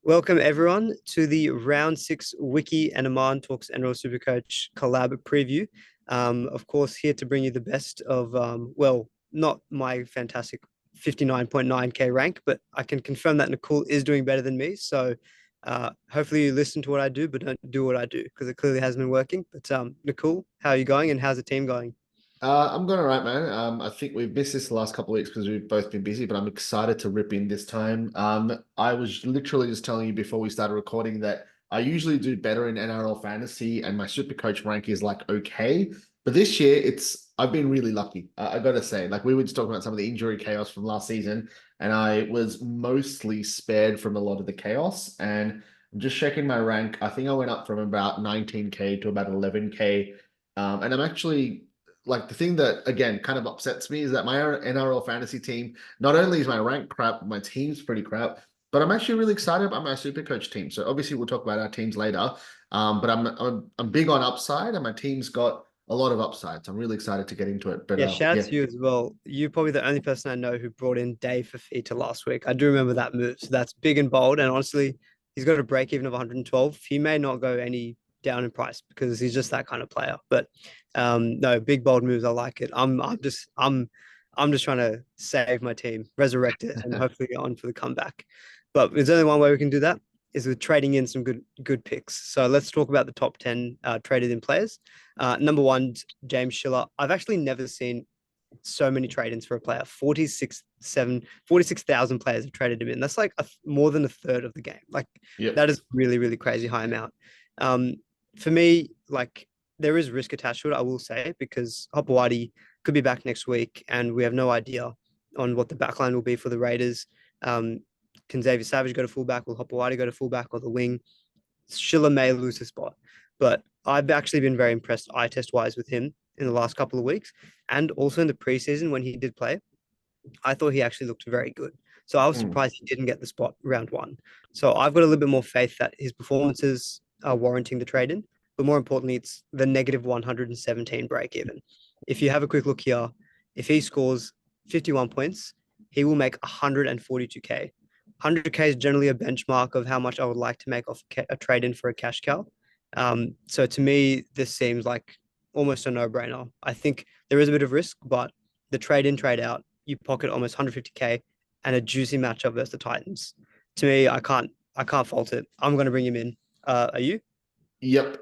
Welcome everyone to the round six Wicky and Aman talks NRL SuperCoach collab preview. Of course, here to bring you the best of not my fantastic 59.9k rank, but I can confirm that Nicole is doing better than me. So hopefully you listen to what I do, but don't do what I do because it clearly hasn't been working. But Nicole, how are you going and how's the team going? I'm going all right, man. I think we've missed this the last couple of weeks because we've both been busy, but I'm excited to rip in this time. I was literally just telling you before we started recording that I usually do better in NRL fantasy, and my super coach rank is like okay. But this year, I've been really lucky. I gotta say, like we were just talking about some of the injury chaos from last season, and I was mostly spared from a lot of the chaos. And I'm just checking my rank. I think I went up from about 19k to about 11k. And I'm actually like the thing that again kind of upsets me is that my NRL fantasy team, not only is my rank crap, my team's pretty crap, but I'm actually really excited about my super coach team. So obviously we'll talk about our teams later. But I'm big on upside, and my team's got a lot of upsides. I'm really excited to get into it. But Yeah, shout out yeah. to you as well. You're probably the only person I know who brought in Dave for Fifita last week. I do remember that move. So that's big and bold. And honestly, he's got a break even of 112. He may not go any down in price because he's just that kind of player. But no, big bold moves. I like it. I'm just trying to save my team, resurrect it, and hopefully get on for the comeback. But there's only one way we can do that is with trading in some good picks. So let's talk about the top 10 traded in players. Number one, James Schiller. I've actually never seen so many trade-ins for a player. 46,000 players have traded him in. That's like more than a third of the game. Like Yep. that is really, really crazy high amount. Um, for me, like there is risk attached to it, I will say, because Hopewadi could be back next week and we have no idea on what the backline will be for the Raiders. Can Xavier Savage go to fullback? Will Hopewadi go to fullback or the wing? Schiller may lose his spot. But I've actually been very impressed eye test wise with him in the last couple of weeks. And also in the preseason when he did play, I thought he actually looked very good. So I was Mm. surprised he didn't get the spot round one. So I've got a little bit more faith that his performances are warranting the trade in. But more importantly, it's the negative 117 break even. If you have a quick look here, if he scores 51 points, he will make 142k. 100k is generally a benchmark of how much I would like to make off a trade in for a cash cow. So to me, this seems like almost a no brainer. I think there is a bit of risk, but the trade in, trade out, you pocket almost 150k and a juicy matchup versus the Titans. To me, I can't fault it. I'm going to bring him in. Are you? Yep.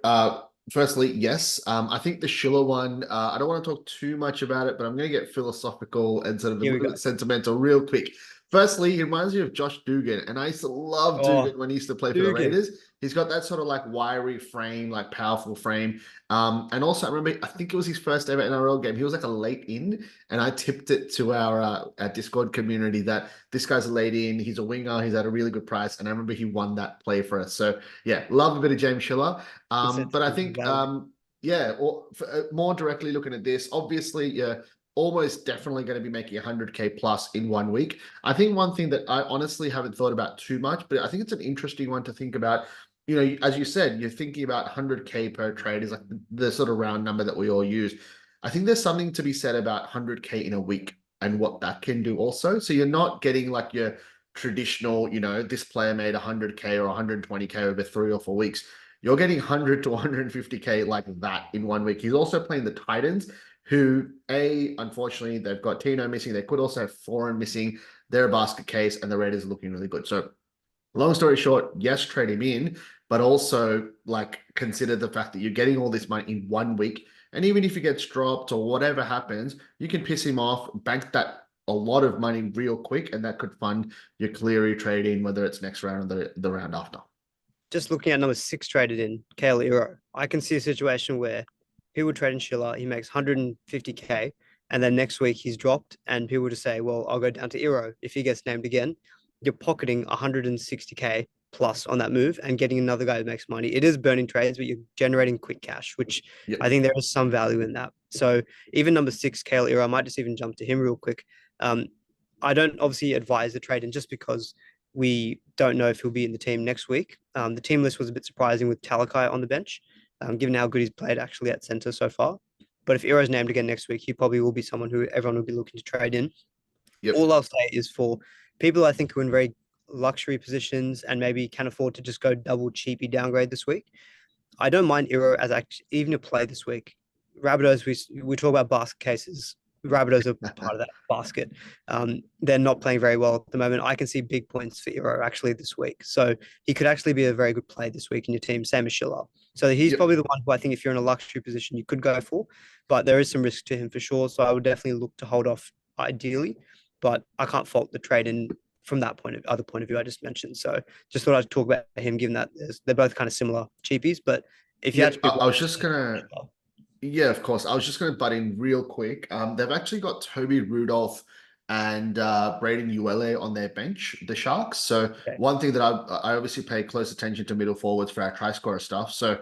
Firstly, yes. I think the Schiller one, I don't want to talk too much about it, but I'm going to get philosophical and sort of a Here we little go. bit sentimental real quick. Firstly, he reminds me of Josh Dugan, and I used to love Oh, Dugan when he used to play for the Dugan. Raiders. He's got that sort of like wiry frame, like powerful frame. And also I remember, I think it was his first ever NRL game. He was like a late in, and I tipped it to our Discord community that this guy's a late in. He's a winger. He's at a really good price, and I remember he won that play for us. So yeah, love a bit of James Schiller. But I Incentive think, value. yeah, or more directly looking at this, obviously, yeah, almost definitely going to be making 100k plus in 1 week. I think one thing that I honestly haven't thought about too much, but I think it's an interesting one to think about. You know, as you said, you're thinking about 100k per trade is like the sort of round number that we all use. I think there's something to be said about 100k in a week and what that can do also. So you're not getting like your traditional, this player made 100k or 120k over 3 or 4 weeks. You're getting 100 to 150k like that in 1 week. He's also playing the Titans, who unfortunately they've got Tino missing. They could also have Foreign missing. They're a basket case, and the Raiders are looking really good. So long story short, yes, trade him in, but also like consider the fact that you're getting all this money in 1 week. And even if he gets dropped or whatever happens, you can piss him off, bank that a lot of money real quick, and that could fund your Cleary trade in, whether it's next round or the round after. Just looking at number six traded in, Kale Iro, I can see a situation where people would trade in Schiller, he makes 150k, and then next week he's dropped, and people would just say, well, I'll go down to Iro. If he gets named again, you're pocketing 160k plus on that move and getting another guy who makes money. It is burning trades, but you're generating quick cash, which I Yep. think there is some value in that. So even number six, Kale Iro, I might just even jump to him real quick. Um, I don't obviously advise the trade in just because we don't know if he'll be in the team next week. The team list was a bit surprising with Talakai on the bench, given how good he's played actually at centre so far. But if Iro's named again next week, he probably will be someone who everyone will be looking to trade in. Yep. All I'll say is for people I think who are in very luxury positions and maybe can afford to just go double cheapy downgrade this week, I don't mind Iro as actually even a play this week. Rabbitohs, we talk about basket cases. Rabbitohs are part of that basket. They're not playing very well at the moment. I can see big points for Iro actually this week. So he could actually be a very good play this week in your team, same as Schiller. So he's Yep. probably the one who I think if you're in a luxury position, you could go for, but there is some risk to him for sure. So I would definitely look to hold off ideally, but I can't fault the trade in from that other point of view I just mentioned. So just thought I'd talk about him, given that they're both kind of similar cheapies, but if you had to Yep. I, pick I one, was just gonna. Yeah, of course. I was just going to butt in real quick. They've actually got Toby Rudolph and Braden Uele on their bench, the Sharks. So okay. one thing that I obviously pay close attention to middle forwards for our try scorer stuff. So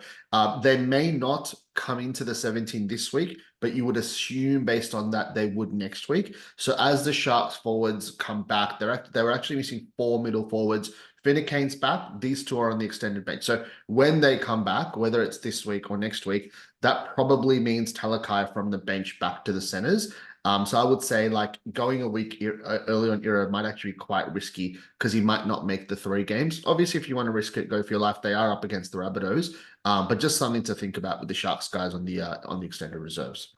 they may not come into the 17 this week, but you would assume based on that they would next week. So as the Sharks forwards come back, they were actually missing 4 middle forwards. Finnikane's back. These two are on the extended bench. So when they come back, whether it's this week or next week, that probably means Talakai from the bench back to the centers. So I would say like going a week early on Euro might actually be quite risky because he might not make the 3 games. Obviously, if you want to risk it, go for your life. They are up against the Rabbitohs, but just something to think about with the Sharks guys on the extended reserves.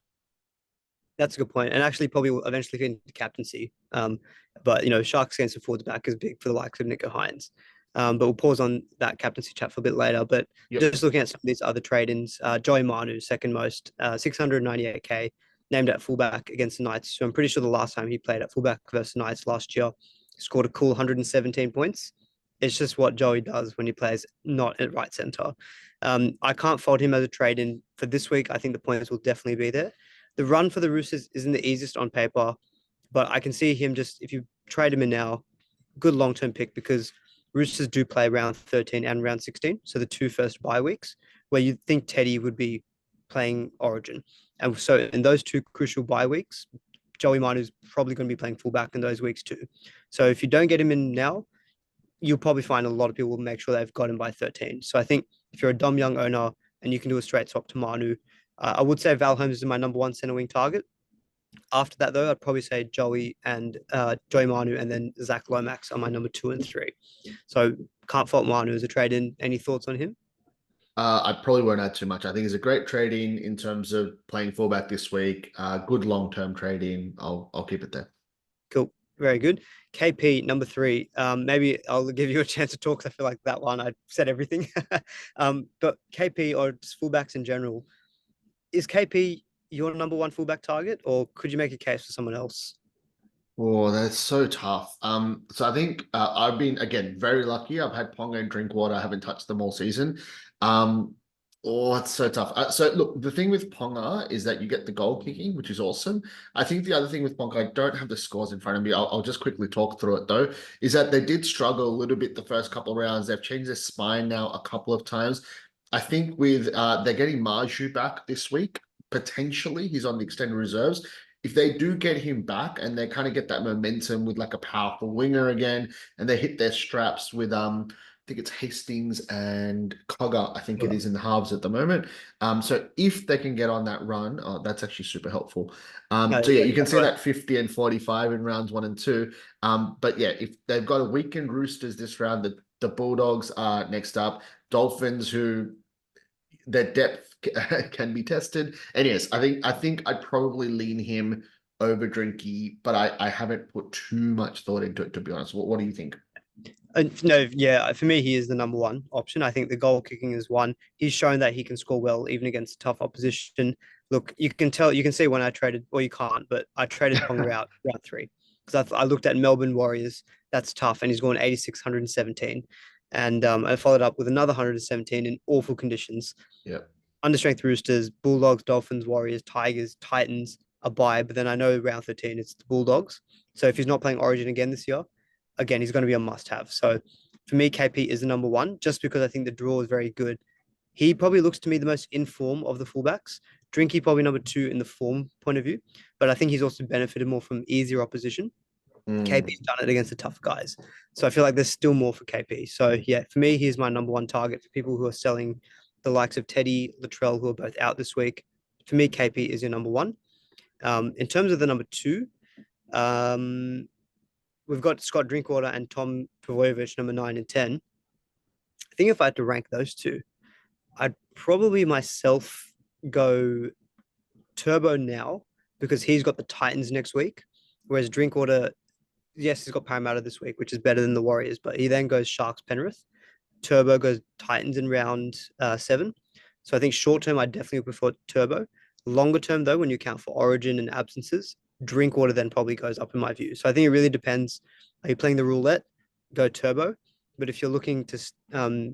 That's a good point, and actually probably will eventually get into captaincy. But Sharks against the forwards back is big for the likes of Nico Hines. But we'll pause on that captaincy chat for a bit later. But Yep. just looking at some of these other trade-ins, Joey Manu, second most, 698k, named at fullback against the Knights. So I'm pretty sure the last time he played at fullback versus Knights last year, scored a cool 117 points. It's just what Joey does when he plays not at right center. I can't fault him as a trade-in for this week. I think the points will definitely be there. The run for the Roosters isn't the easiest on paper, but I can see him just, if you trade him in now, good long-term pick because Roosters do play round 13 and round 16. So the 2 first bye weeks where you'd think Teddy would be playing Origin. And so in those 2 crucial bye weeks, Joey Manu's probably going to be playing fullback in those weeks too. So if you don't get him in now, you'll probably find a lot of people will make sure they've got him by 13. So I think if you're a Dom Young owner and you can do a straight swap to Manu, I would say Val Holmes is my number 1 center wing target. After that, though, I'd probably say Joey Manu, and then Zach Lomax are my number 2 and 3. So can't fault Manu as a trade in. Any thoughts on him? I probably won't add too much. I think it's a great trade in terms of playing fullback this week. Good long-term trade. I'll keep it there. Cool. Very good. KP, number 3. Maybe I'll give you a chance to talk because I feel like that one, I said everything. But KP or just fullbacks in general, is KP your number 1 fullback target, or could you make a case for someone else? Oh, that's so tough. So I think I've been again very lucky. I've had Ponga and Drinkwater. I haven't touched them all season. Um, oh, it's so tough. So look, the thing with Ponga is that you get the goal kicking, which is awesome. I think the other thing with Ponga, I don't have the scores in front of me. I'll just quickly talk through it though. Is that they did struggle a little bit the first couple of rounds. They've changed their spine now a couple of times. I think with they're getting Marju back this week. Potentially, he's on the extended reserves if they do get him back and they kind of get that momentum with like a powerful winger again, and they hit their straps with I think it's Hastings and Cogger, I think it is in the halves at the moment. So if they can get on that run, oh, that's actually super helpful. No, So yeah, yeah, you can see right. that 50 and 45 in rounds 1 and 2. But yeah, if they've got a weekend Roosters this round, the Bulldogs are next up. Dolphins, who their depth can be tested. And yes, I think I'd probably lean him over Drinky, but I haven't put too much thought into it to be honest. What do you think? No, yeah, for me, he is the number 1 option. I think the goal kicking is one. He's shown that he can score well even against tough opposition. Look, you can see when I traded, or you can't, but I traded Ponga out round 3 because I looked at Melbourne Warriors. That's tough, and he's gone 86, 117, and I followed up with another 117 in awful conditions. Yeah. Understrength Roosters, Bulldogs, Dolphins, Warriors, Tigers, Titans, a bye. But then I know round 13 it's the Bulldogs. So if he's not playing Origin again this year, again he's going to be a must-have. So for me, KP is the number 1 just because I think the draw is very good. He probably looks to me the most in form of the fullbacks. Drinky probably number 2 in the form point of view, but I think he's also benefited more from easier opposition. KP's done it against the tough guys. So I feel like there's still more for KP. So yeah, for me, he's my number 1 target for people who are selling the likes of Teddy, Latrell, who are both out this week. For me, KP is your number 1. In terms of the number 2, um, we've got Scott Drinkwater and Tom Trbojevic, number 9 and 10. I think if I had to rank those two, I'd probably myself go Turbo now because he's got the Titans next week, whereas Drinkwater, yes, he's got Parramatta this week, which is better than the Warriors, but he then goes Sharks Penrith. Turbo goes Titans in round 7. So I think short term, I definitely prefer Turbo. Longer term, though, when you count for origin and absences, Drinkwater then probably goes up in my view. So I think it really depends. Are you playing the roulette? Go Turbo. But if you're looking to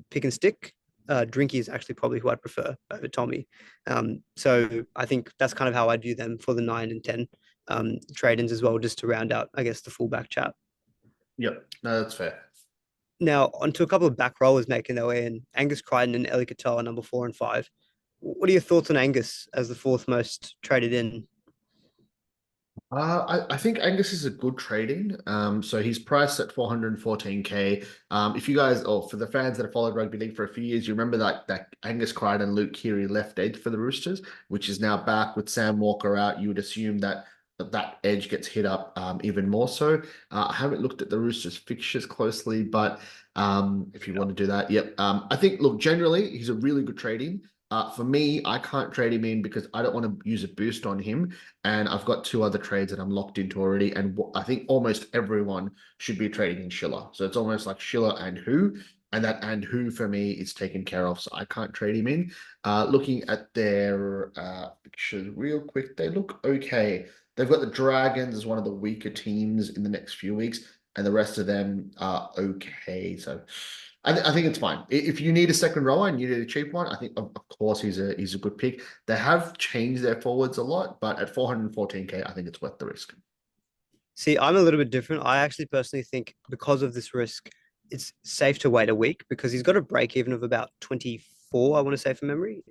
pick and stick, Drinky is actually probably who I'd prefer over Tommy. So I think that's kind of how I view them for the 9 and 10 trade-ins as well, just to round out, I guess, the fullback chat. Yep, no, that's fair. Now, onto a couple of back rowers making their way in. Angus Crichton and Eli Katoa, number 4 and 5. What are your thoughts on Angus as the fourth most traded in? I think Angus is a good trading. So he's priced at 414K. If you guys, or for the fans that have followed rugby league for a few years, you remember that Angus Crichton and Luke Keary left edge for the Roosters, which is now back with Sam Walker out. You would assume that edge gets hit up even more so. I haven't looked at the Roosters fixtures closely, but if you want to do that, yep. I think, look, generally, he's a really good trading. For me, I can't trade him in because I don't want to use a boost on him. And I've got 2 other trades that I'm locked into already. And I think almost everyone should be trading in Schiller. So it's almost like Schiller and who. And that and who for me is taken care of. So I can't trade him in. Looking at their pictures real quick, they look okay. They've got the Dragons as one of the weaker teams in the next few weeks. And the rest of them are okay. So I think it's fine. If you need a second rower and you need a cheap one, I think of course he's a good pick. They have changed their forwards a lot, but at 414K, I think it's worth the risk. See, I'm a little bit different. I actually personally think because of this risk, it's safe to wait a week because he's got a break even of about 24, I want to say from memory.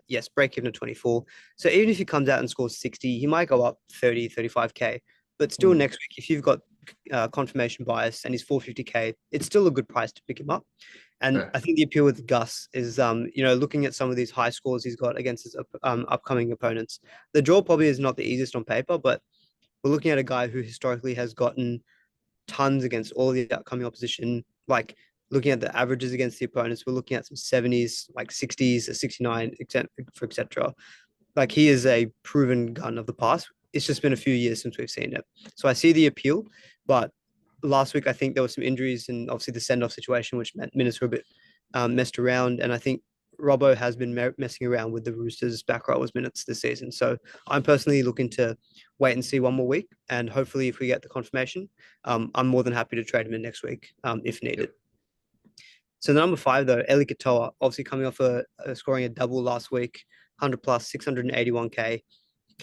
Yes, break even of 24. So even if he comes out and scores 60, he might go up 30, 35K. But still next week, if you've got confirmation bias and he's 450K, it's still a good price to pick him up. And Yeah. I think the appeal with Gus is, looking at some of these high scores he's got against his upcoming opponents. The draw probably is not the easiest on paper, but we're looking at a guy who historically has gotten tons against all the upcoming opposition. Like looking at the averages against the opponents, we're looking at some 70s, like 60s, a 69, etc. Like he is a proven gun of the past. It's just been a few years since we've seen it. So I see the appeal, but last week I think there were some injuries and obviously the send-off situation, which meant minutes were a bit messed around. And I think Robbo has been messing around with the Roosters back rowers minutes this season. So I'm personally looking to wait and see one more week. And hopefully if we get the confirmation, I'm more than happy to trade him in next week if needed. So the number 5, though, Eli Katoa, obviously coming off scoring a double last week, 100 plus, 681K,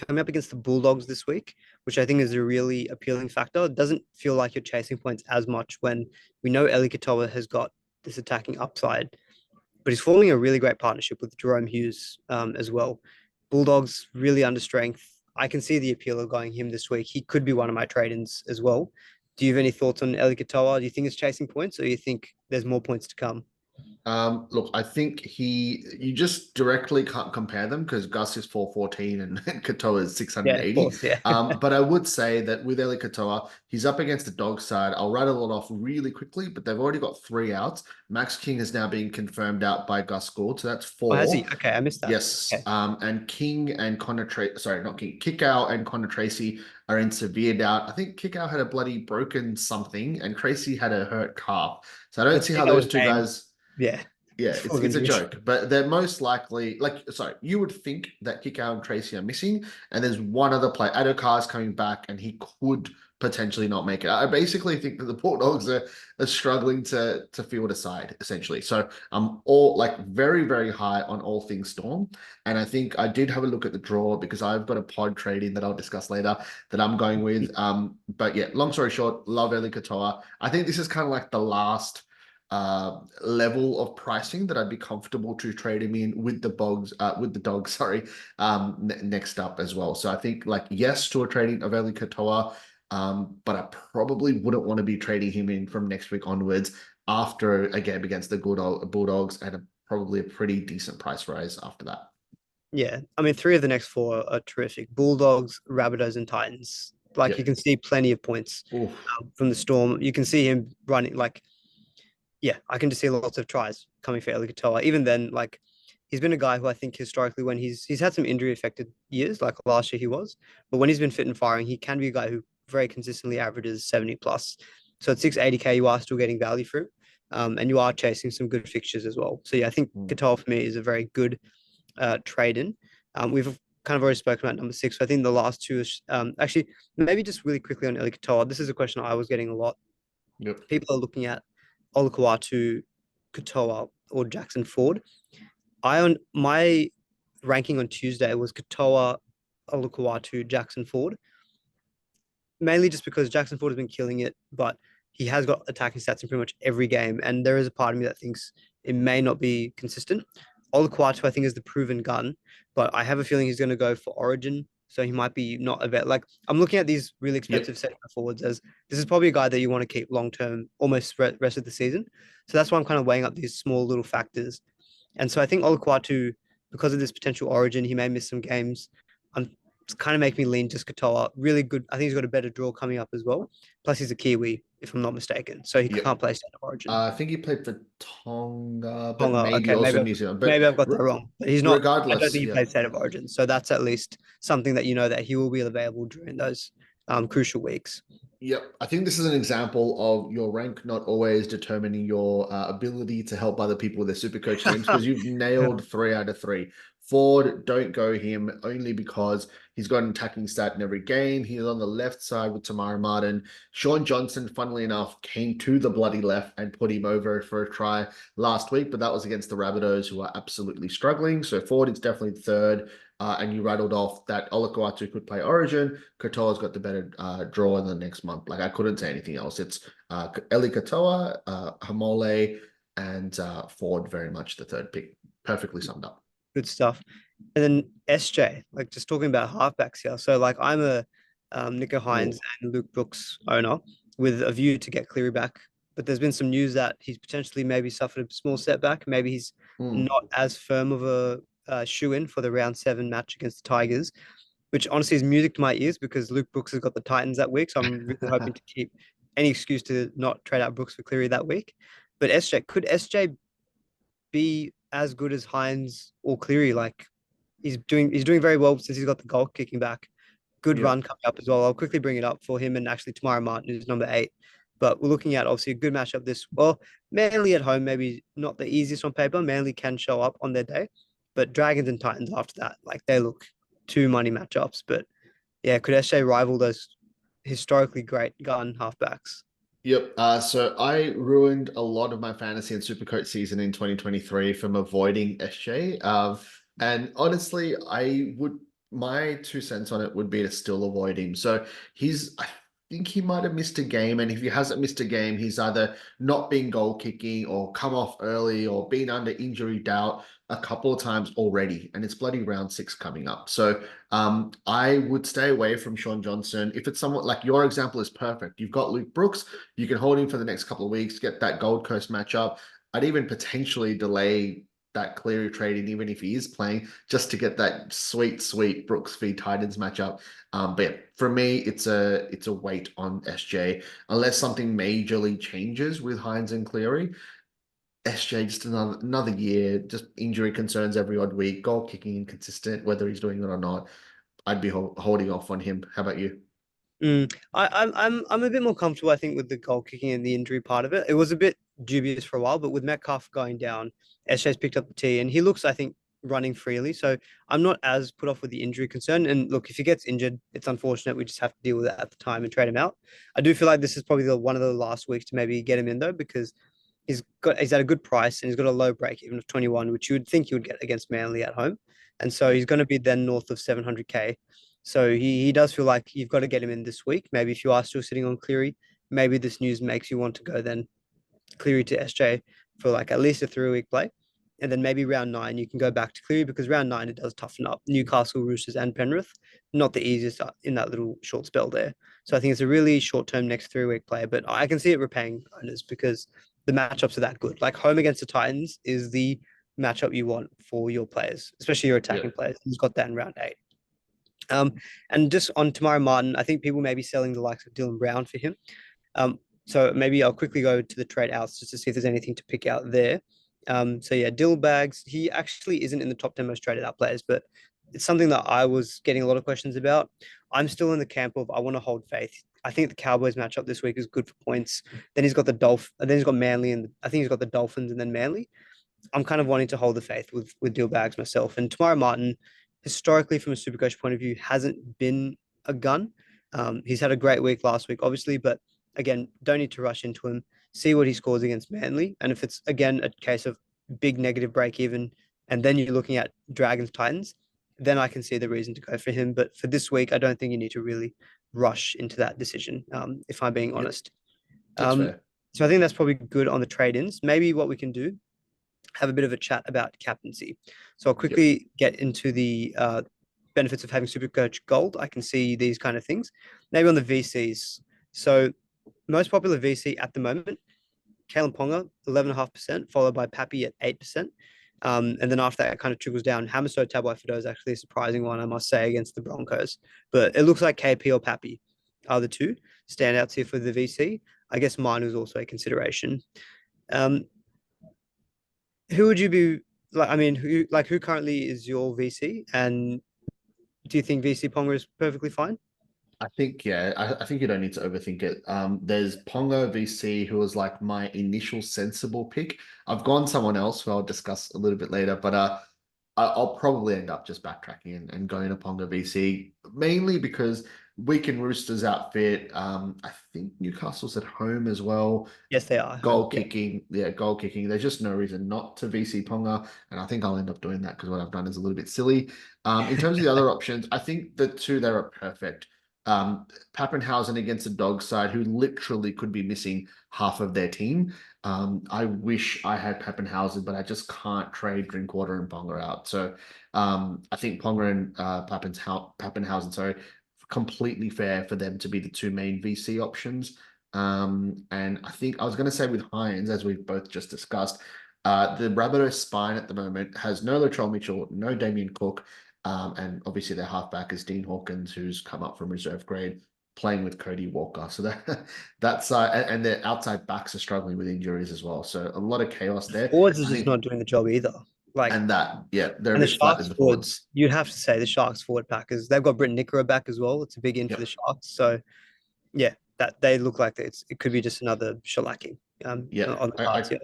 coming up against the Bulldogs this week, which I think is a really appealing factor. It doesn't feel like you're chasing points as much when we know Eli Katoa has got this attacking upside, but he's forming a really great partnership with Jerome Hughes as well. Bulldogs really under strength. I can see the appeal of going him this week. He could be one of my trade-ins as well. Do you have any thoughts on Eli Katoa? Do you think it's chasing points or do you think there's more points to come? Look, I think you just directly can't compare them because Gus is 414 and Katoa is Yeah, of 680. course, yeah. But I would say that with Eli Katoa, he's up against the dog side. I'll rattle it off really quickly, but they've already got 3 outs. Max King is now being confirmed out by Gus Gould, so that's Oh, has 4. he? Okay, I missed that. Yes. Okay. And King and Connor sorry, not King, Kickow and Connor Tracy are in severe doubt. I think Kickow had a bloody broken something and Tracy had a hurt calf. So I don't see how That was those two named. guys. Yeah, Yeah, full of it's a injuries. joke, but they're most likely sorry, you would think that Kikau and Tracy are missing, and there's one other player. Adokar's coming back, and he could potentially not make it. I basically think that the Bulldogs are struggling to field a side, essentially. So I'm all like very, very high on all things Storm. And I think I did have a look at the draw because I've got a pod trading that I'll discuss later that I'm going with. But yeah, long story short, love Eli Katoa. I think this is kind of like the last level of pricing that I'd be comfortable to trade him in with the dogs, sorry, next up as well. So I think like yes to a trading of Eli Katoa, but I probably wouldn't want to be trading him in from next week onwards after a game against the Bulldogs and probably a pretty decent price rise after that. Yeah, I mean, 3 of the next 4 are terrific. Bulldogs, Rabbitohs, and Titans. Like Yeah. you can see plenty of points Oof. from the Storm. You can see him running like, yeah, I can just see lots of tries coming for Eli Katoa. Even then, like he's been a guy who I think historically when he's had some injury affected years, like last year he was, but when he's been fit and firing, he can be a guy who very consistently averages 70 plus. So at 680k, you are still getting value through. And you are chasing some good fixtures as well. So yeah, I think Mm. Katoa for me is a very good trade in. We've kind of already spoken about number six. So I think the last two is actually maybe just really quickly on Eli Katoa. This is a question I was getting a lot. Yep. People are looking at Olukwatu, Katoa, or Jackson Ford. I on my ranking on Tuesday was Katoa, Olukwatu, Jackson Ford, mainly just because Jackson Ford has been killing it, but he has got attacking stats in pretty much every game, and there is a part of me that thinks it may not be consistent. Olukwatu, I think, is the proven gun, but I have a feeling he's going to go for Origin, so he might be not a vet. Like I'm looking at these really Yep. expensive centre forwards as this is probably a guy that you want to keep long term, almost rest of the season. So that's why I'm kind of weighing up these small little factors. And so I think Olukwatu, because of this potential Origin, he may miss some games. It's kind of making me lean just Katoa. Really good. I think he's got a better draw coming up as well. Plus, he's a Kiwi, if I'm not mistaken. So he Yep. can't play State of Origin. I think he played for Tonga, but Tonga. maybe Okay, also New Zealand. But maybe I've got that wrong. But he's not. I don't regardless, think he yeah. played State of Origin. So that's at least something that you know that he will be available during those crucial weeks. Yep. I think this is an example of your rank not always determining your ability to help other people with their super coach teams because you've nailed 3 out of 3. Ford, don't go him only because he's got an attacking stat in every game. He's on the left side with Tamara Martin. Sean Johnson, funnily enough, came to the bloody left and put him over for a try last week, but that was against the Rabbitohs who are absolutely struggling. So Ford is definitely third. And you rattled off that Olukwatu could play Origin. Katoa's got the better draw in the next month. Like I couldn't say anything else. It's Eli Katoa, Hamole, and Ford very much the third pick. Perfectly summed up. Good stuff. And then SJ, like just talking about halfbacks here. So like I'm a Nico Hines Ooh. and Luke Brooks owner with a view to get Cleary back. But there's been some news that he's potentially maybe suffered a small setback. Maybe he's Mm. not as firm of a shoe in for the round 7 match against the Tigers, which honestly is music to my ears because Luke Brooks has got the Titans that week. So I'm really hoping to keep any excuse to not trade out Brooks for Cleary that week. But SJ, could SJ be as good as Hines or Cleary? Like he's doing very well since he's got the goal kicking back. Good Yep. run coming up as well. I'll quickly bring it up for him and actually Tamara Martin, who's number 8. But we're looking at obviously a good matchup this well, Manly at home, maybe not the easiest on paper. Manly can show up on their day, but Dragons and Titans after that, like they look two money matchups. But yeah, could SJ rival those historically great gun halfbacks? Yep. So I ruined a lot of my fantasy and supercoach season in 2023 from avoiding SJ. And honestly, my 2 cents on it would be to still avoid him. So I think he might have missed a game. And if he hasn't missed a game, he's either not been goal kicking or come off early or been under injury doubt a couple of times already. And it's bloody round 6 coming up. So I would stay away from Sean Johnson. If it's somewhat like your example is perfect. You've got Luke Brooks. You can hold him for the next couple of weeks, get that Gold Coast matchup. I'd even potentially delay that Cleary trading, even if he is playing, just to get that sweet Brooks v Titans matchup. But yeah, for me, it's a wait on SJ unless something majorly changes with Hines and Cleary. SJ just another year, just injury concerns every odd week, goal kicking inconsistent, whether he's doing it or not. I'd be holding off on him. How about you? I'm a bit more comfortable, I think, with the goal kicking and the injury part of it. It was a bit dubious for a while, but with Metcalf going down, SJ's picked up the tee, and he looks, I think, running freely. So I'm not as put off with the injury concern. And look, if he gets injured, it's unfortunate. We just have to deal with it at the time and trade him out. I do feel like this is probably one of the last weeks to maybe get him in though, because he's at a good price and he's got a low break even of 21, which you would think you would get against Manly at home. And so he's going to be then north of 700k. So he does feel like you've got to get him in this week. Maybe if you are still sitting on Cleary, maybe this news makes you want to go then Cleary to SJ for like at least a 3 week play. And then maybe round 9, you can go back to Cleary because round 9, it does toughen up Newcastle, Roosters, and Penrith. Not the easiest in that little short spell there. So I think it's a really short term next 3 week play, but I can see it repaying owners because the matchups are that good. Like home against the Titans is the matchup you want for your players, especially your Yeah. attacking players. He's got that in round 8. Um, and just on Tamara Martin, I think people may be selling the likes of Dylan Brown for him. So maybe I'll quickly go to the trade outs just to see if there's anything to pick out there. So yeah, Dill Bags, he actually isn't in the top 10 most traded out players, but it's something that I was getting a lot of questions about. I'm still in the camp of I want to hold faith. I think the Cowboys matchup this week is good for points. Then he's got then he's got Manly, and I think he's got the Dolphins and then Manly. I'm kind of wanting to hold the faith with Deal Bags myself. And Tamara Martin, historically from a Supercoach point of view, hasn't been a gun. He's had a great week last week, obviously, but again, don't need to rush into him. See what he scores against Manly, and if it's again a case of big negative break even, and then you're looking at Dragons Titans, then I can see the reason to go for him. But for this week, I don't think you need to really rush into that decision. If I'm being Yep, honest. that's Um, fair. so I think that's probably good on the trade-ins. Maybe what we can do have a bit of a chat about captaincy. So I'll Yep. quickly get into the benefits of having Supercoach Gold. I can see these kind of things. Maybe on the VCs. So most popular VC at the moment, Kalen Ponga, 11.5%, followed by Pappy at 8%. And then after that, it kind of trickles down. Hamiso Tabuai is actually a surprising one, I must say, against the Broncos. But it looks like KP or Pappy are the two standouts here for the VC. I guess mine was also a consideration. Um, who would you be like? I mean, who currently is your VC, and do you think VC Ponga is perfectly fine? I think, yeah, I think you don't need to overthink it. There's Pongo VC, who was like my initial sensible pick. I've gone someone else who I'll discuss a little bit later, but I'll probably end up just backtracking and going to Pongo VC, mainly because Weekend Roosters outfit. I think Newcastle's at home as well. Yes, they are home. Goal Yeah. kicking, yeah, goal kicking. There's just no reason not to VC Ponga, and I think I'll end up doing that because what I've done is a little bit silly. In terms of the other options, I think the two there are perfect. Pappenhausen against a dog side who literally could be missing half of their team. I wish I had Pappenhausen, but I just can't trade Drinkwater and Ponga out. So I think Ponga and Pappenhausen, sorry, completely fair for them to be the two main VC options. And I think I was going to say with Hines, as we've both just discussed, the Rabbitohs spine at the moment has no Latrell Mitchell, no Damien Cook, and obviously their halfback is Dean Hawkins, who's come up from reserve grade, playing with Cody Walker. So that's and their outside backs are struggling with injuries as well. So a lot of chaos there. Forwards is I just think, not doing the job either. Like, and that, yeah, they're a and the bit flat in Sharks the forwards, forwards. you'd have to say the Sharks forward packers. They've got Britt Nickera back as well. It's a big in for the Yep. Sharks. So yeah, that they look like it could be just another shellacking Yeah. on the I, cards. I Yeah.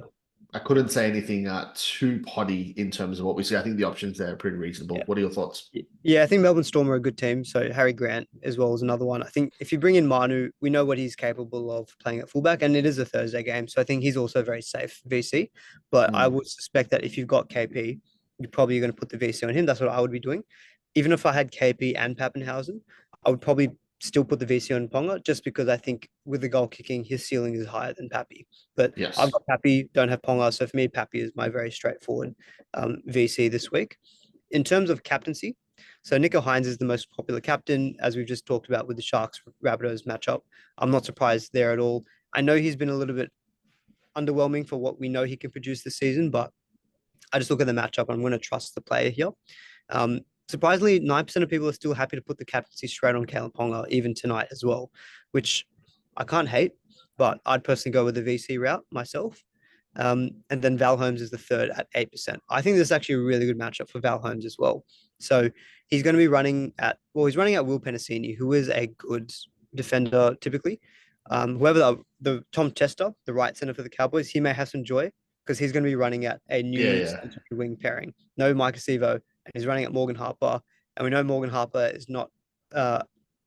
I couldn't say anything too potty in terms of what we see. I think the options there are pretty reasonable. Yeah. What are your thoughts? Yeah, I think Melbourne Storm are a good team. So Harry Grant as well as another one. I think if you bring in Manu, we know what he's capable of playing at fullback, and it is a Thursday game. So I think he's also very safe VC. But I Mm, would suspect that if you've got KP, you're probably going to put the VC on him. That's what I would be doing. Even if I had KP and Pappenhausen, I would probably still put the VC on Ponga just because I think with the goal kicking, his ceiling is higher than Pappy. But I've yes. got Pappy, don't have Ponga. So for me, Pappy is my very straightforward VC this week. In terms of captaincy, so Nico Hines is the most popular captain, as we've just talked about with the Sharks Rabbitohs matchup. I'm not surprised there at all. I know he's been a little bit underwhelming for what we know he can produce this season, but I just look at the matchup. I'm going to trust the player here. Surprisingly, 9% of people are still happy to put the captaincy straight on Kalen Ponga even tonight as well, which I can't hate, but I'd personally go with the VC route myself. And then Val Holmes is the third at 8%. I think this is actually a really good matchup for Val Holmes as well. So he's going to be he's running at Will Penasini, who is a good defender typically. Whoever the Tom Chester, the right center for the Cowboys, he may have some joy because he's going to be running at a Yeah, new yeah. center wing pairing. No Mike Acevo, and he's running at Morgan Harper. And we know Morgan Harper is not uh,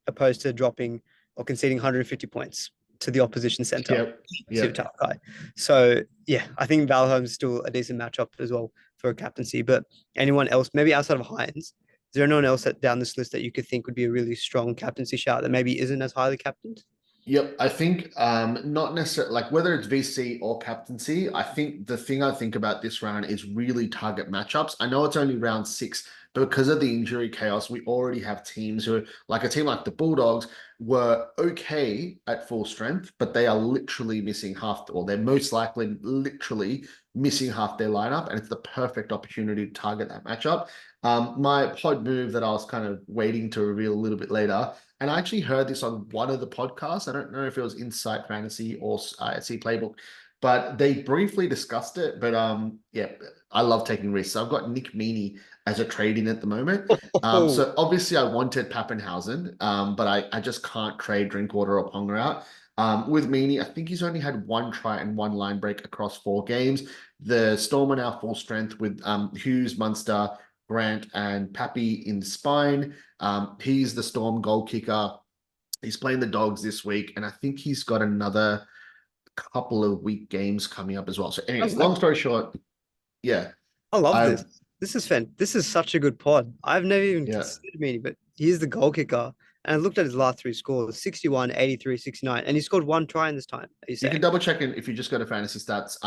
opposed to dropping or conceding 150 points to the opposition center, Yep. to Yep. Talakai. So yeah, I think Val Holmes is still a decent matchup as well for a captaincy. But anyone else, maybe outside of Hines, is there anyone else down this list that you could think would be a really strong captaincy shout that maybe isn't as highly captained? Yep. I think not necessarily like whether it's VC or captaincy, I think the thing I think about this round is really target matchups. I know it's only round 6, because of the injury chaos, we already have teams who, like a team like the Bulldogs, were okay at full strength, but they are literally missing half, or they're most likely literally missing half their lineup, and it's the perfect opportunity to target that matchup. My pod move that I was kind of waiting to reveal a little bit later, and I actually heard this on one of the podcasts. I don't know if it was Insight Fantasy or SC Playbook, but they briefly discussed it. But yeah, I love taking risks. So I've got Nick Meaney as a trade in at the moment. Oh, So obviously I wanted Pappenhausen, but I just can't trade Drinkwater or Ponga out. With Meaney, I think he's only had one try and one line break across 4 games. The Storm are now full strength with Hughes, Munster, Grant, and Pappy in spine. He's the Storm goal kicker. He's playing the Dogs this week, and I think he's got another couple of week games coming up as well. So, anyways, long story short, yeah, I love I this. This is This is such a good pod. I've never even yeah. considered Meany, but he's the goal kicker. And I looked at his last 3 scores: 61, 83, 69, and he scored 1 try in this time. Are you You can saying? double check in if you just go to fantasy stats.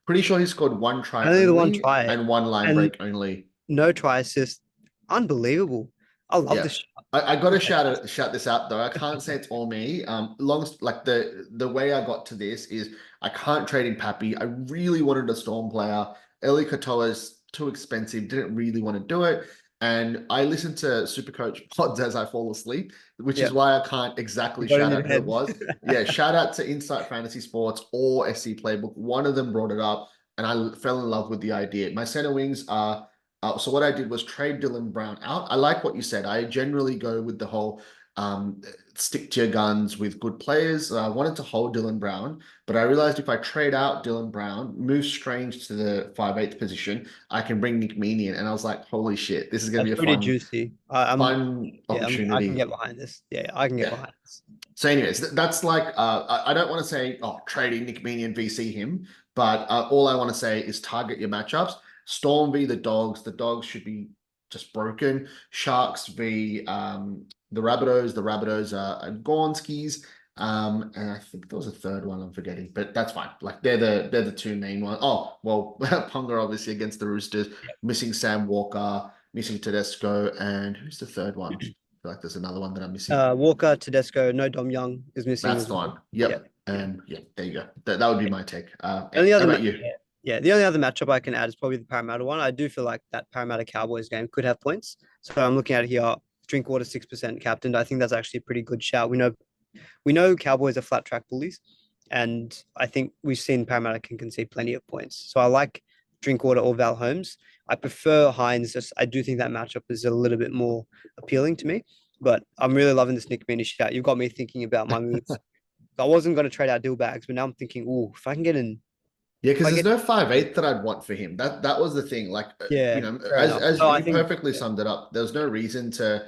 Pretty sure he scored one try Only the one only try and one line and break only. no try assist. Unbelievable. I love Yeah. this shot. I got to shout this out though. I can't say it's all me. Long like the way I got to this is I can't trade in Pappy. I really wanted a Storm player. Eli Katoa's too expensive. Didn't really want to do it. And I listen to SuperCoach pods as I fall asleep, which Yeah. is why I can't You exactly got in shout your out who it head. was. Yeah, shout out to Insight Fantasy Sports or SC Playbook. One of them brought it up, and I fell in love with the idea. My center wings are so what I did was trade Dylan Brown out. I like what you said. I generally go with the whole stick to your guns with good players. I wanted to hold Dylan Brown, but I realized if I trade out Dylan Brown, move Strange to the 5/8 position, I can bring Nick Meaney in. And I was like, holy shit, this is going to That's be a pretty juicy. fun I can get opportunity. behind this. Yeah, I can get Yeah. behind this. So, anyways, that's like I don't want to say trading Nick Meaney and VC him, but all I want to say is target your matchups. Storm v the Dogs. The Dogs should be just broken. Sharks v the Rabbitohs. The Rabbitohs are Gornskis. And I think there was a third one I'm forgetting, but that's fine. Like they're the two main ones. Oh well, Ponga obviously against the Roosters, missing Sam Walker, missing Tedesco, and who's the third one? I feel like there's another one that I'm missing. Walker, Tedesco, no Dom Young is missing That's as the one. well. Yeah. Yep. And yeah, there you go. That would be my take. The only How other, about you? the only other matchup I can add is probably the Parramatta one. I do feel like that Parramatta Cowboys game could have points. So I'm looking at it here. Drinkwater 6% captained. I think that's actually a pretty good shout. We know Cowboys are flat track bullies, and I think we've seen Parramatta can concede plenty of points. So I like Drinkwater or Val Holmes. I prefer Hines. Just I do think that matchup is a little bit more appealing to me. But I'm really loving this Nick Meaney shout. You've got me thinking about my moves. I wasn't going to trade out deal bags, but now I'm thinking, oh, if I can get in, Yeah, if because I there's get, no 5/8 that I'd want for him. That was the thing. Like, yeah, fair as enough. as So I you think, perfectly yeah, summed it up, there's no reason to.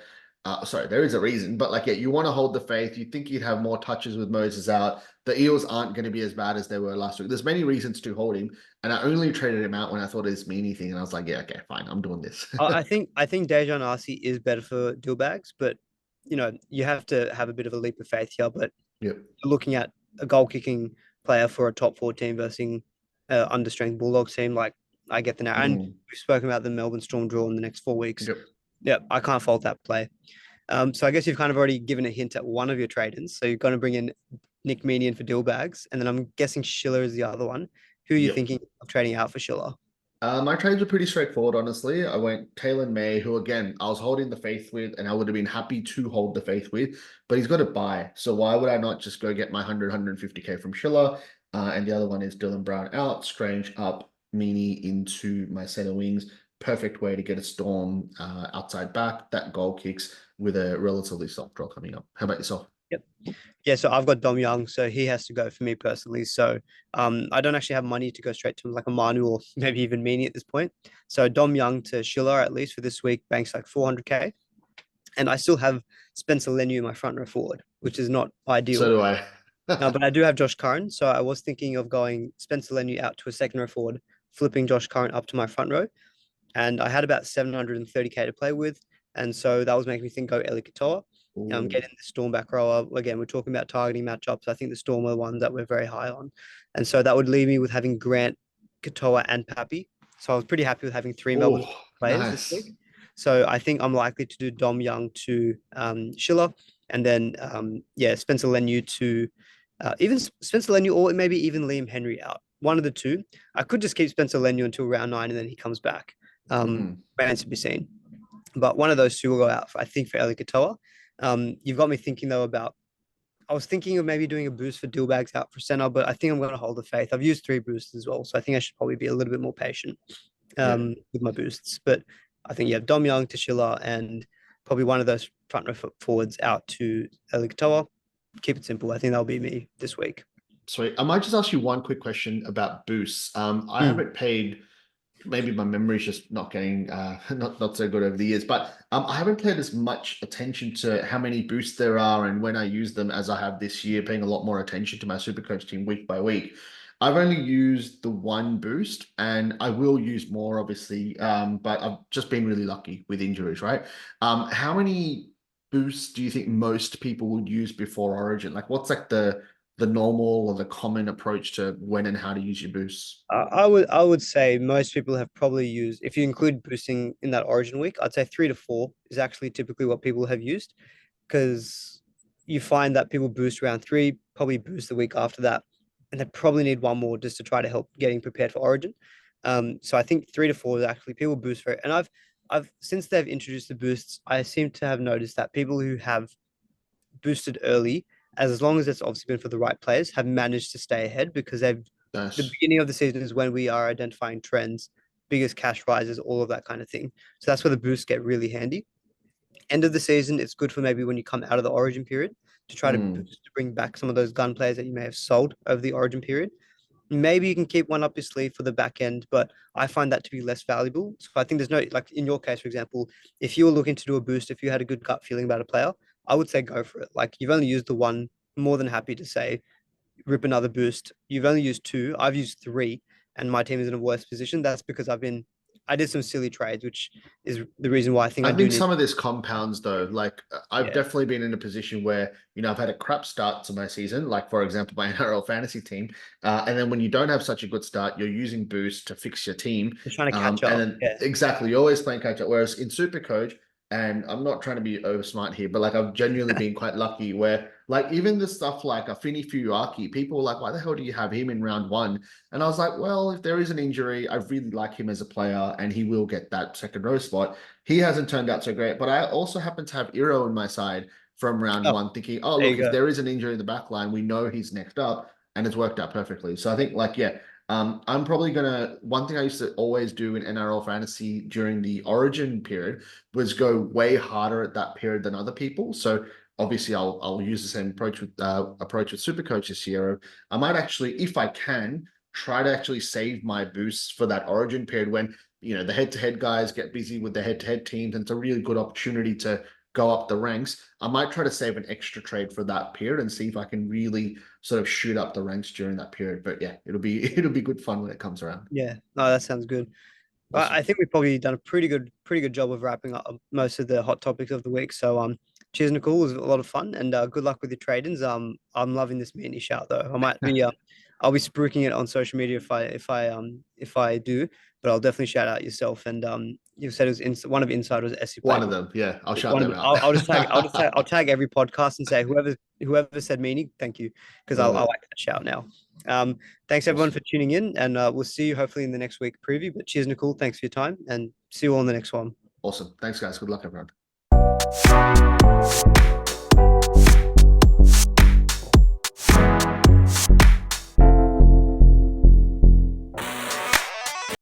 Sorry, there is a reason, but like, yeah, you want to hold the faith. You think you'd have more touches with Moses out. The Eels aren't going to be as bad as they were last week. There's many reasons to hold him, and I only traded him out when I thought it was meany thing, and I was like, yeah, okay, fine, I'm doing this. I think Dejan Arce is better for deal bags, but you have to have a bit of a leap of faith here. But Yep. looking at a goal kicking player for a top four team versus understrength Bulldogs team, like I get the now. And Mm, we've spoken about the Melbourne Storm draw in the next 4 weeks. yep. Yeah, I can't fault that play. So I guess you've kind of already given a hint at one of your trade-ins. So you're going to bring in Nick Meaney in for deal bags, and then I'm guessing Schiller is the other one. Who are you Yep. thinking of trading out for Schiller? My trades were pretty straightforward, honestly. I went Taylor May, who again I was holding the faith with, and I would have been happy to hold the faith with, but he's got to buy. So why would I not just go get my 150K from Schiller? And the other one is Dylan Brown out, Strange up, Meany into my center wings. Perfect way to get a Storm outside back. That goal kicks with a relatively soft draw coming up. How about yourself? Yep. Yeah, so I've got Dom Young, so he has to go for me personally. So I don't actually have money to go straight to him like a Manu or maybe even Meany at this point. So Dom Young to Schiller at least for this week, banks like 400K. And I still have Spencer Leniu in my front row forward, which is not So ideal. do I. But I do have Josh Curran. So I was thinking of going Spencer Leniu out to a second row forward, flipping Josh Curran up to my front row. And I had about 730K to play with. And so that was making me think go Eli Katoa. Ooh. Getting the Storm back rower. Again, we're talking about targeting matchups. I think the Storm are the ones that we're very high on. And so that would leave me with having Grant, Katoa, and Pappy. So I was pretty happy with having three Melbourne Oh, players this nice. week. So I think I'm likely to do Dom Young to Schiller, and then Spencer Leniu to even Spencer Leniu, or maybe even Liam Henry out. One of the two. I could just keep Spencer Leniu until round 9, and then he comes back. Remains to be seen. But one of those two will go out, I think, for Eli Katoa. You've got me thinking, though, about I was thinking of maybe doing a boost for Dillbags out for center, but I think I'm going to hold the faith. I've used 3 boosts as well, so I think I should probably be a little bit more patient with my boosts. But I think, Dom Young to Schiller and probably one of those front row forwards out to Eli Katoa. Keep it simple. I think that'll be me this week. Sweet. I might just ask you one quick question about boosts. I haven't paid, maybe my memory's just not getting not so good over the years, but I haven't paid as much attention to how many boosts there are and when I use them as I have this year, paying a lot more attention to my SuperCoach team week by week. I've only used the 1 boost, and I will use more, obviously, but I've just been really lucky with injuries, right? How many boosts do you think most people would use before Origin? Like, what's like the normal or the common approach to when and how to use your boosts? I would say most people have probably used, if you include boosting in that Origin week, I'd say 3 to 4 is actually typically what people have used, because you find that people boost round 3, probably boost the week after that, and they probably need one more just to try to help getting prepared for Origin. So I think 3 to 4 is actually people boost for it, and I've since they've introduced the boosts, I seem to have noticed that people who have boosted early, as long as it's obviously been for the right players, have managed to stay ahead because the beginning of the season is when we are identifying trends, biggest cash rises, all of that kind of thing. So that's where the boosts get really handy. End of the season, it's good for maybe when you come out of the Origin period to try to boost, to bring back some of those gun players that you may have sold over the Origin period. Maybe you can keep one up your sleeve for the back end, but I find that to be less valuable. So I think there's no, like in your case, for example, if you were looking to do a boost, if you had a good gut feeling about a player, I would say go for it. Like, you've only used the 1, more than happy to say rip another boost. You've only used 2, I've used 3, and my team is in a worse position. That's because I did some silly trades, which is the reason why I think I do think need. some of this compounds though. Like, I've Yeah, definitely been in a position where, I've had a crap start to my season, like for example, my NRL fantasy team. And then when you don't have such a good start, you're using boost to fix your team. just trying to catch And up. then Yeah, exactly, you're always playing catch up. Whereas in SuperCoach, and I'm not trying to be over smart here, but like I've genuinely been quite lucky where like even the stuff like a Fini Fuyuaki, people were like, why the hell do you have him in round 1? And I was like, well, if there is an injury, I really like him as a player and he will get that second row spot. He hasn't turned out so great, but I also happen to have Iro on my side from round oh, 1, thinking, oh, there look, you if go. there is an injury in the back line, we know he's next up, and it's worked out perfectly. So I think, like, yeah, I'm probably one thing I used to always do in NRL fantasy during the Origin period was go way harder at that period than other people. So obviously, I'll use the same approach with SuperCoach this year. I might actually, if I can, try to actually save my boosts for that Origin period when the head-to-head guys get busy with the head-to-head teams, and it's a really good opportunity to go up the ranks. I might try to save an extra trade for that period and see if I can really sort of shoot up the ranks during that period. But yeah, it'll be good fun when it comes around. Yeah, no, that sounds good. I Awesome. think we've probably done a pretty good job of wrapping up most of the hot topics of the week. So cheers, Nicole. It was a lot of fun, and good luck with your trade-ins. I'm loving this mini shout though. I'll be spruiking it on social media if I do, but I'll definitely shout out yourself. And you said it was one of Inside was SC One played of with. them. Yeah, I'll shout One of them them. out. I'll tag every podcast and say whoever said meanie, thank you, because I Love it. like that shout now. Thanks everyone for Awesome. tuning in, and we'll see you hopefully in the next week preview. But cheers, Nicole. Thanks for your time, and see you all in the next one. Awesome. Thanks, guys. Good luck, everyone.